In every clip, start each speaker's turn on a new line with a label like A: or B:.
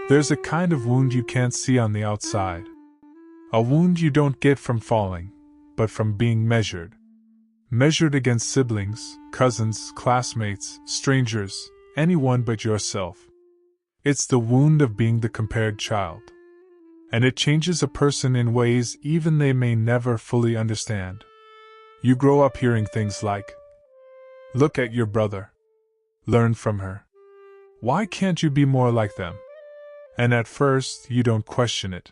A: There's a kind of wound you can't see on the outside. A wound you don't get from falling, but from being measured. Measured against siblings, cousins, classmates, strangers, anyone but yourself. It's the wound of being the compared child. And it changes a person in ways even they may never fully understand. You grow up hearing things like, "Look at your brother. Learn from her. Why can't you be more like them?" And at first, you don't question it.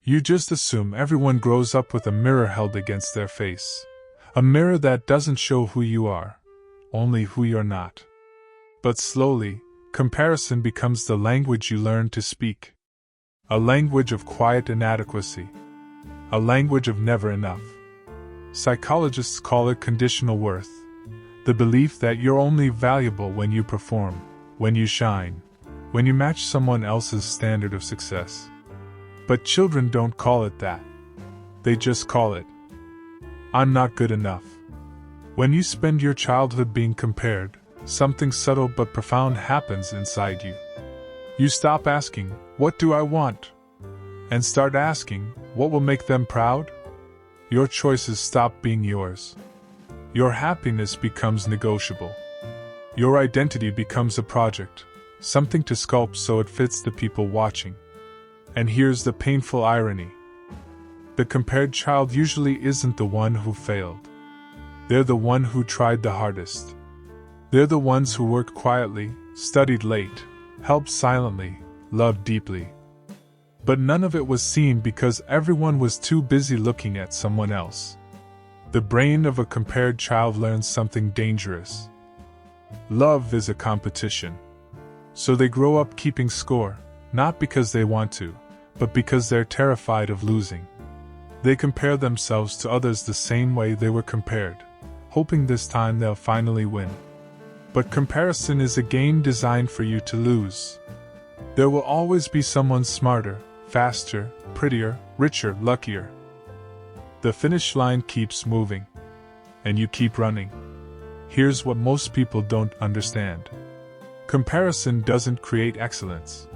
A: You just assume everyone grows up with a mirror held against their face. A mirror that doesn't show who you are, only who you're not. But slowly, comparison becomes the language you learn to speak. A language of quiet inadequacy. A language of never enough. Psychologists call it conditional worth. The belief that you're only valuable when you perform, when you shine, when you match someone else's standard of success. But children don't call it that. They just call it, "I'm not good enough." When you spend your childhood being compared, something subtle but profound happens inside you. You stop asking, "What do I want?" and start asking, "What will make them proud?" Your choices stop being yours. Your happiness becomes negotiable. Your identity becomes a project, something to sculpt so it fits the people watching. And here's the painful irony. The compared child usually isn't the one who failed. They're the one who tried the hardest. They're the ones who worked quietly, studied late, helped silently, loved deeply. But none of it was seen because everyone was too busy looking at someone else. The brain of a compared child learns something dangerous. Love is a competition. So they grow up keeping score, not because they want to, but because they're terrified of losing. They compare themselves to others the same way they were compared, hoping this time they'll finally win. But comparison is a game designed for you to lose. There will always be someone smarter, faster, prettier, richer, luckier. The finish line keeps moving, and you keep running. Here's what most people don't understand. Comparison doesn't create excellence.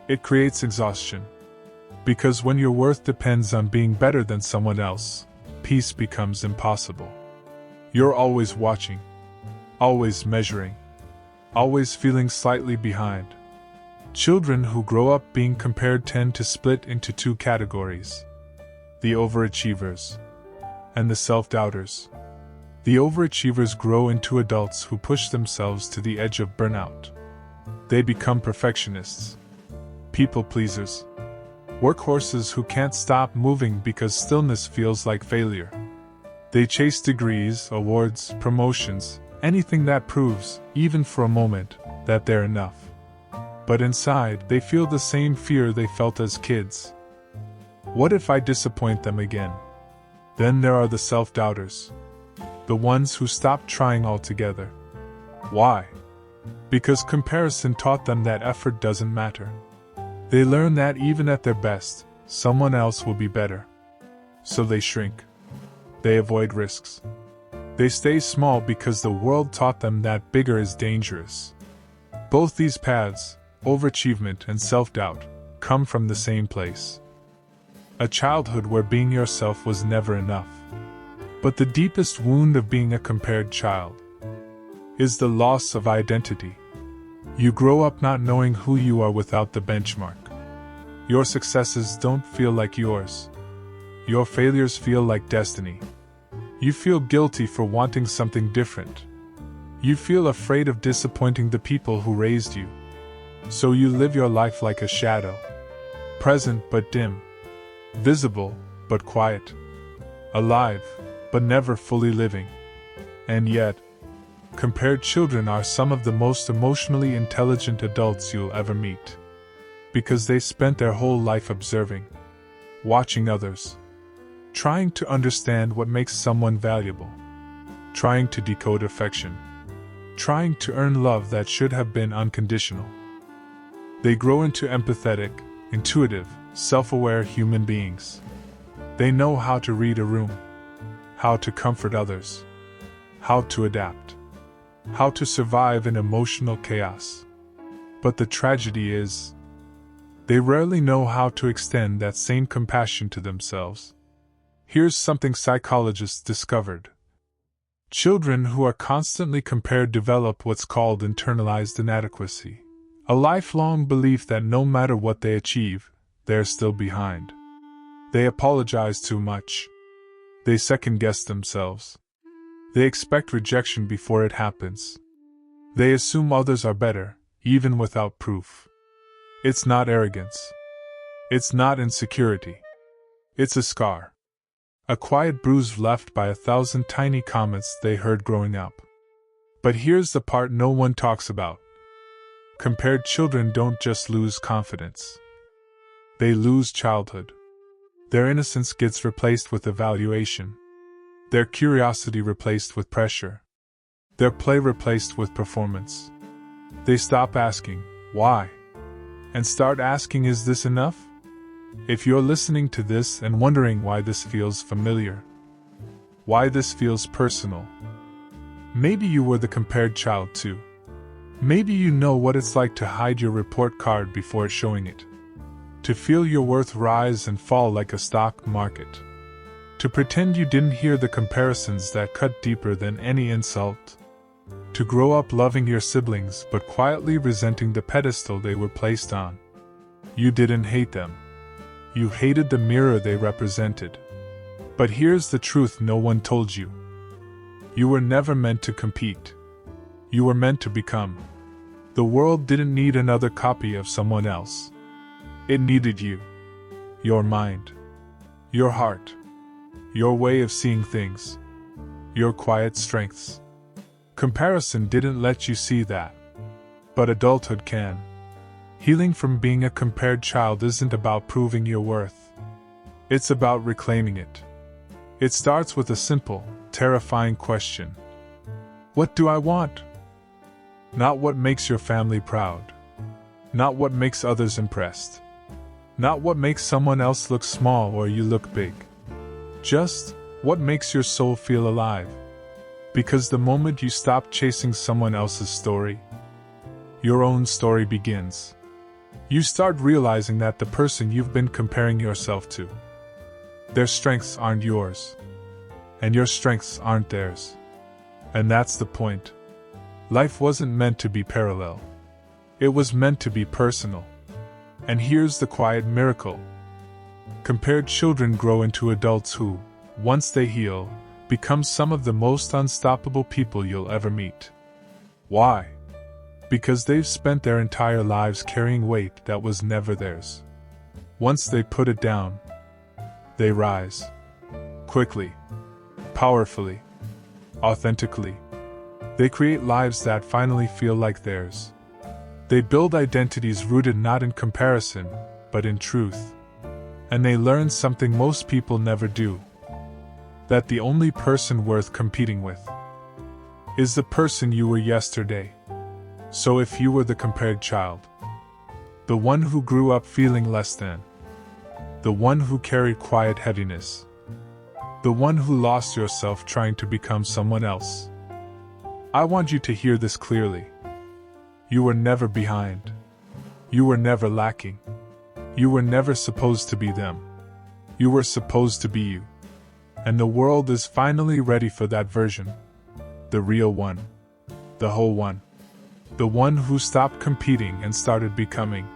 A: It creates exhaustion. Because when your worth depends on being better than someone else, peace becomes impossible. You're always watching, always measuring, always feeling slightly behind. Children who grow up being compared tend to split into two categories: the overachievers and the self-doubters. The overachievers grow into adults who push themselves to the edge of burnout. They become perfectionists, people pleasers, workhorses who can't stop moving because stillness feels like failure. They chase degrees, awards, promotions, anything that proves, even for a moment, that they're enough. But inside, they feel the same fear they felt as kids. What if I disappoint them again? Then there are the self-doubters. The ones who stop trying altogether. Why? Because comparison taught them that effort doesn't matter. They learn that even at their best, someone else will be better. So they shrink. They avoid risks. They stay small because the world taught them that bigger is dangerous. Both these paths, overachievement and self-doubt, come from the same place. A childhood where being yourself was never enough. But the deepest wound of being a compared child is the loss of identity. You grow up not knowing who you are without the benchmark. Your successes don't feel like yours. Your failures feel like destiny. You feel guilty for wanting something different. You feel afraid of disappointing the people who raised you. So you live your life like a shadow. Present but dim. Visible but quiet. Alive but never fully living. And yet, compared children are some of the most emotionally intelligent adults you'll ever meet. Because they spent their whole life observing, watching others, trying to understand what makes someone valuable, trying to decode affection, trying to earn love that should have been unconditional. They grow into empathetic, intuitive, self-aware human beings. They know how to read a room, how to comfort others, how to adapt, how to survive in emotional chaos. But the tragedy is, They rarely know how to extend that same compassion to themselves. Here's something psychologists discovered. Children who are constantly compared develop what's called internalized inadequacy, a lifelong belief that no matter what they achieve, they're still behind. They apologize too much. They second-guess themselves. They expect rejection before it happens. They assume others are better, even without proof. It's not arrogance. It's not insecurity. It's a scar. A quiet bruise left by 1,000 tiny comments they heard growing up. But here's the part no one talks about. Compared children don't just lose confidence. They lose childhood. Their innocence gets replaced with evaluation. Their curiosity replaced with pressure. Their play replaced with performance. They stop asking, why? And start asking, is this enough? If you're listening to this and wondering why this feels familiar, why this feels personal, maybe you were the compared child too. Maybe you know what it's like to hide your report card before showing it. To feel your worth rise and fall like a stock market. To pretend you didn't hear the comparisons that cut deeper than any insult. To grow up loving your siblings but quietly resenting the pedestal they were placed on. You didn't hate them. You hated the mirror they represented. But here's the truth no one told you. You were never meant to compete. You were meant to become. The world didn't need another copy of someone else. It needed you. Your mind. Your heart. Your way of seeing things. Your quiet strengths. Comparison didn't let you see that. But adulthood can. Healing from being a compared child isn't about proving your worth. It's about reclaiming it. It starts with a simple, terrifying question. What do I want? Not what makes your family proud. Not what makes others impressed. Not what makes someone else look small or you look big. Just what makes your soul feel alive. Because the moment you stop chasing someone else's story, your own story begins. You start realizing that the person you've been comparing yourself to, their strengths aren't yours, and your strengths aren't theirs. And that's the point. Life wasn't meant to be parallel. It was meant to be personal. And here's the quiet miracle. Compared children grow into adults who, once they heal, become some of the most unstoppable people you'll ever meet. Why? Because they've spent their entire lives carrying weight that was never theirs. Once they put it down, they rise. Quickly. Powerfully. Authentically. They create lives that finally feel like theirs. They build identities rooted not in comparison, but in truth. And they learn something most people never do. That the only person worth competing with is the person you were yesterday. So if you were the compared child, the one who grew up feeling less than, the one who carried quiet heaviness, the one who lost yourself trying to become someone else, I want you to hear this clearly. You were never behind. You were never lacking. You were never supposed to be them. You were supposed to be you. And the world is finally ready for that version. The real one. The whole one. The one who stopped competing and started becoming.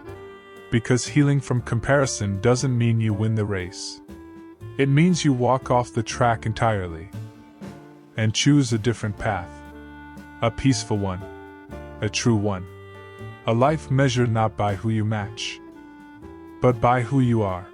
A: Because healing from comparison doesn't mean you win the race. It means you walk off the track entirely. And choose a different path. A peaceful one. A true one. A life measured not by who you match, but by who you are.